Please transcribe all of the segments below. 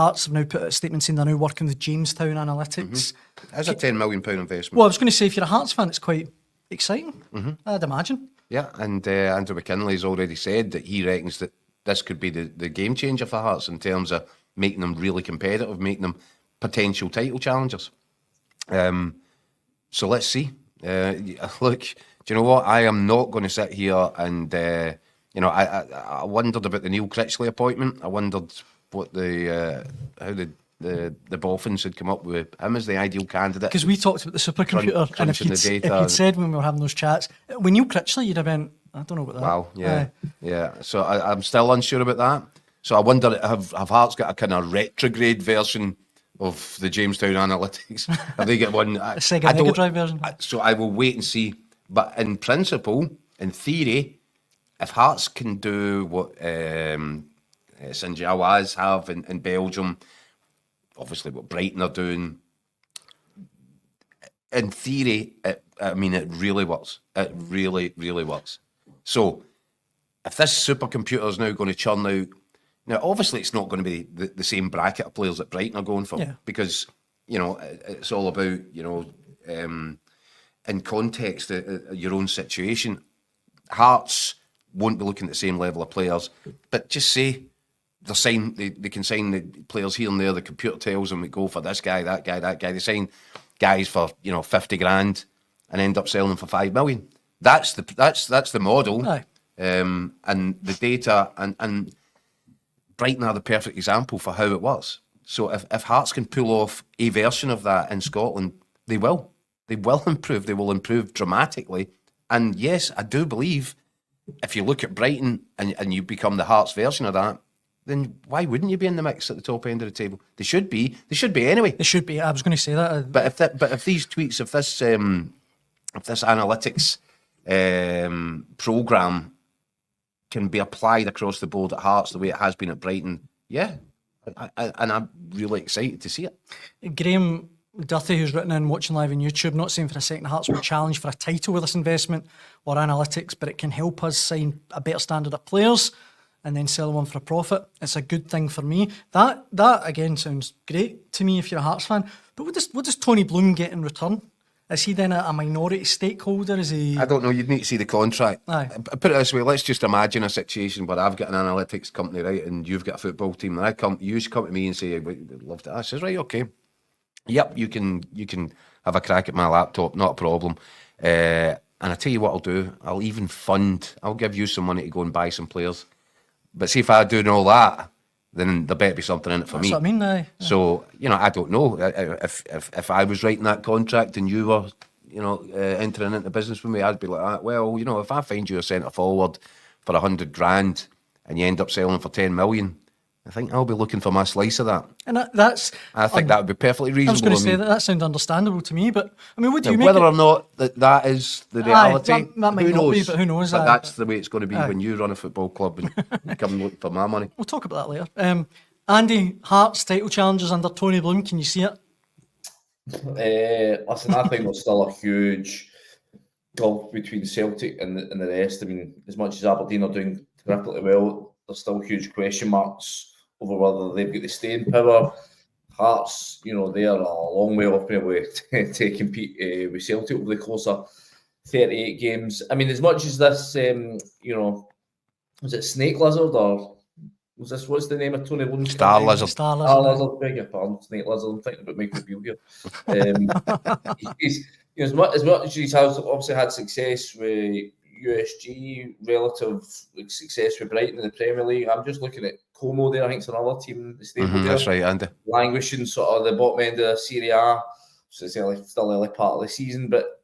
Hearts have now put out a statement saying they're now working with Jamestown Analytics. It's a £10 million investment. Well, I was going to say, if you're a Hearts fan, it's quite exciting, I'd imagine. Yeah, and Andrew McKinley's already said that he reckons that this could be the game changer for Hearts in terms of making them really competitive, making them potential title challengers. So let's see. Look, do you know what? I am not going to sit here and, I wondered about the Neil Critchley appointment. I wondered what how the Boffins had come up with him as the ideal candidate. Because we talked about the supercomputer, and if you'd said when we were having those chats, when Neil Critchley, you'd have been, I don't know about that. Wow, yeah. So I'm still unsure about that. So I wonder, have Hearts got a kind of retrograde version of the Jamestown Analytics? Have they got one? A Sega Mega Drive version? So I will wait and see. But in principle, in theory, if Hearts can do what Saint-Gilloise have in Belgium, obviously what Brighton are doing, in theory, it really works. It really, really works. So if this supercomputer is now going to churn out, now obviously it's not going to be the same bracket of players that Brighton are going for, because it's all about in context your own situation. Hearts won't be looking at the same level of players, but just say they can sign the players here and there. The computer tells them we go for this guy, that guy, that guy. They sign guys for 50 grand and end up selling them for 5 million. That's the model. Aye. And the data and Brighton are the perfect example for how it works. So if Hearts can pull off a version of that in Scotland, they will. They will improve. They will improve dramatically. And yes, I do believe if you look at Brighton and you become the Hearts version of that, then why wouldn't you be in the mix at the top end of the table? They should be. They should be anyway. They should be. I was going to say that. But if these tweets, if this analytics program can be applied across the board at Hearts the way it has been at Brighton, and I'm really excited to see it. Graham Duthie, who's written in watching live on YouTube, not saying for a second Hearts will challenge for a title with this investment or analytics, but it can help us sign a better standard of players and then sell them on for a profit. It's a good thing for me. That again sounds great to me if you're a Hearts fan. But what does Tony Bloom get in return? Is he then a minority stakeholder? Is he? I don't know. You'd need to see the contract. Aye. Put it this way. Let's just imagine a situation where I've got an analytics company, right, and you've got a football team, and you come to me and say, "We'd love to." I says, "Right, okay. Yep, you can have a crack at my laptop, not a problem." And I tell you what I'll do. I'll even I'll give you some money to go and buy some players. But see, if I do all that, then there better be something in it for me. That's what I mean, aye. So, I don't know. If I was writing that contract and you were, entering into business with me, I'd be like, well, if I find you a centre forward for 100 grand and you end up selling for 10 million, I think I'll be looking for my slice of that. And I think that would be perfectly reasonable. I was going to say that sounds understandable to me, but I mean, what do you make whether or not that is the reality, that might who not knows? be, but who knows? But that's the way it's going to be when you run a football club and come looking for my money. We'll talk about that later. Andy, Hearts title challenges under Tony Bloom. Can you see it? Listen, I think there's still a huge gulf between Celtic and the rest. I mean, as much as Aberdeen are doing terrifically well, there's still huge question marks over whether they've got the staying power. Hearts, they are a long way off being able to compete with Celtic over the course of 38 games. I mean, as much as this, was it Snake Lizard or was this, what's the name of Tony Bloom's Star Lizard. Star Lizard. Beg your pardon, Snake Lizard. I'm thinking about Michael Beale here. He's, as much as he's obviously had success with USG, relative success with Brighton in the Premier League. I'm just looking at Como there. I think it's another team. That's right, Andy. Languishing sort of the bottom end of the Serie A. So it's still early part of the season, but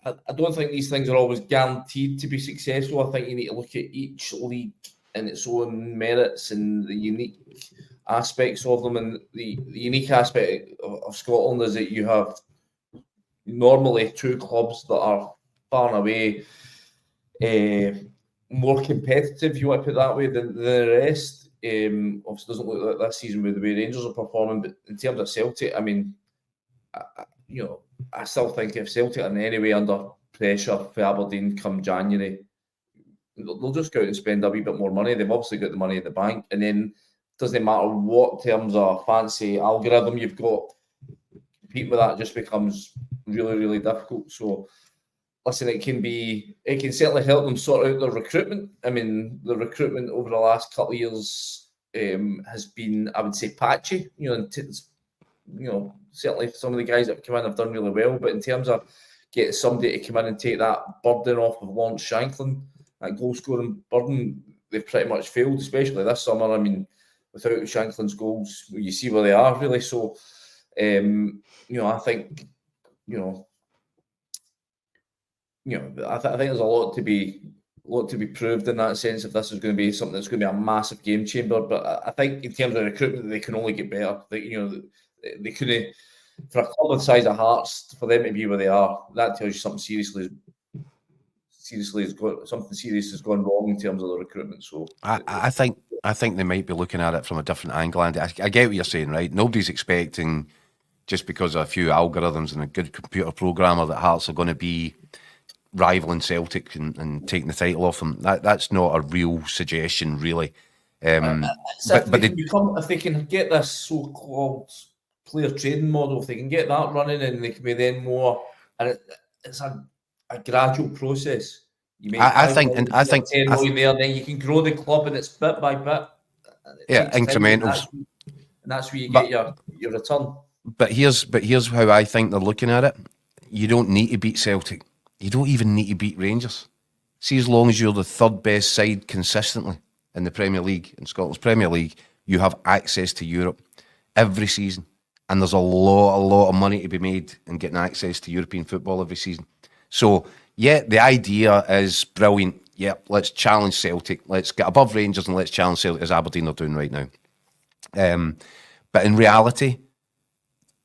I don't think these things are always guaranteed to be successful. I think you need to look at each league in its own merits and the unique aspects of them. And the unique aspect of Scotland is that you have normally two clubs that are far and away more competitive, if you want to put it that way, than the rest. Obviously, doesn't look like this season with the way Rangers are performing, but in terms of Celtic, I mean, I still think if Celtic are in any way under pressure for Aberdeen come January, they'll just go out and spend a wee bit more money. They've obviously got the money in the bank, and then doesn't matter what terms of fancy algorithm you've got, competing with that just becomes really, really difficult. So, listen, it can certainly help them sort out their recruitment. I mean, the recruitment over the last couple of years has been, I would say, patchy. Certainly some of the guys that have come in have done really well, but in terms of getting somebody to come in and take that burden off of Lawrence Shankland, that goal scoring burden, they've pretty much failed, especially this summer. I mean, without Shankland's goals, you see where they are, really. So, I think, I think there's a lot to be proved in that sense, if this is going to be something that's going to be a massive game changer. But I think in terms of recruitment, they can only get better. They couldn't, for a club the size of Hearts, for them to be where they are, that tells you something something serious has gone wrong in terms of the recruitment. So I think they might be looking at it from a different angle, and I get what you're saying, right? Nobody's expecting, just because of a few algorithms and a good computer programmer, that Hearts are going to be rivaling Celtic and taking the title off them. That's not a real suggestion, really. If they can get this so-called player trading model, if they can get that running, and they can be then more, and it's a gradual process. You make I think 10 million there, then you can grow the club, and it's bit by bit. Incrementals, and that's where you get your return. But here's how I think they're looking at it. You don't need to beat Celtic. You don't even need to beat Rangers. See, as long as you're the third best side consistently in the Premier League, in Scotland's Premier League, you have access to Europe every season. And there's a lot of money to be made in getting access to European football every season. So, yeah, the idea is brilliant. Yeah, let's challenge Celtic. Let's get above Rangers and let's challenge Celtic, as Aberdeen are doing right now. But in reality,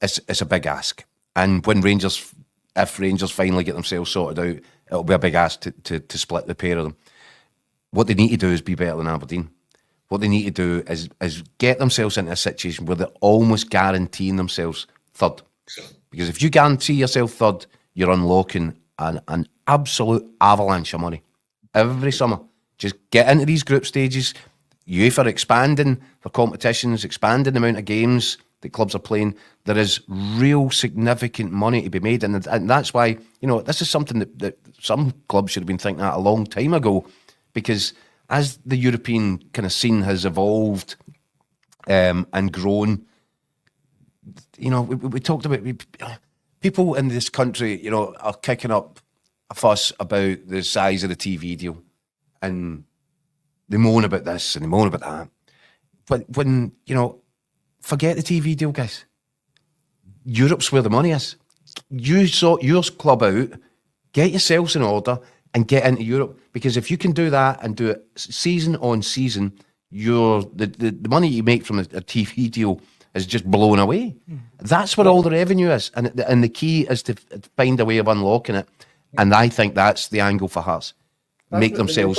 it's a big ask. And if Rangers finally get themselves sorted out, it'll be a big ask to split the pair of them. What they need to do is be better than Aberdeen. What they need to do is get themselves into a situation where they're almost guaranteeing themselves third. Because if you guarantee yourself third, you're unlocking an absolute avalanche of money every summer. Just get into these group stages. UEFA are expanding for competitions, expanding the amount of games that clubs are playing. There is real significant money to be made, and that's why, this is something that some clubs should have been thinking at a long time ago, because as the European kind of scene has evolved and grown, we talked about people in this country, are kicking up a fuss about the size of the TV deal, and they moan about this and they moan about that. But when, forget the TV deal, guys. Europe's where the money is. You sort your club out, get yourselves in order, and get into Europe. Because if you can do that and do it season on season, the money you make from a TV deal is just blown away. That's where all the revenue is. And the key is to find a way of unlocking it. And I think that's the angle for Hearts. Make themselves